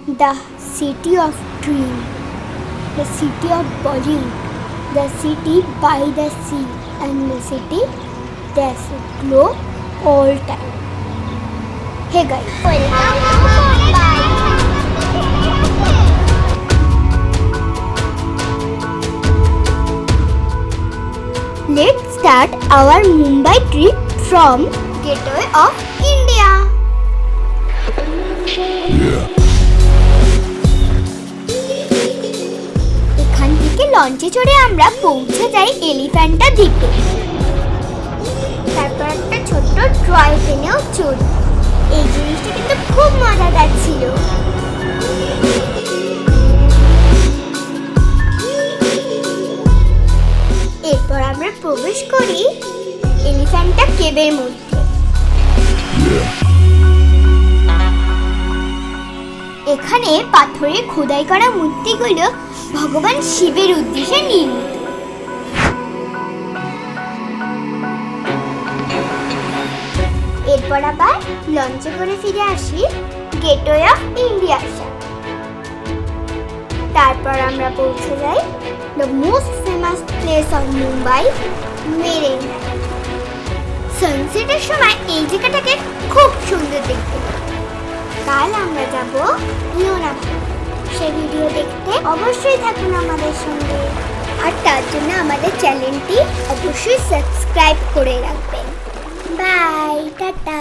the city of dream, the city of Bollywood, the city by the sea, and the city that's glow all time. Hey guys, welcome to Mumbai. Let's start our Mumbai trip from Gateway of India. এখান থেকে লঞ্চে চড়ে আমরা পৌঁছে যাই এলিফ্যান্টা দ্বীপে। তারপর একটা ছোট্ট টয় ট্রেনেও চড়ি। এই জিনিসটা কিন্তু খুব মজাদার ছিল। এরপর আমরা প্রবেশ করি এলিফ্যান্টা কেভের মধ্যে। এখানে পাথরে খোদাই করা মূর্তিগুলো ভগবান শিবের উদ্দেশ্যে নির্মিত। এরপর আবার লঞ্চে করে ফিরে আসি গেটওয়ে অফ ইন্ডিয়া। তারপর আমরা পৌঁছে যাই the most famous place of Mumbai, Marine Drive. সানসেটের সময় এই জায়গাটাকে খুব সুন্দর দেখতে। কাল আমরা যাব ইয়োনা। সেই ভিডিও দেখতে অবশ্যই থাকুন আমাদের সঙ্গে, আর তার জন্য আমাদের চ্যানেলটি অবশ্যই সাবস্ক্রাইব করে রাখবেন। Bye, tata.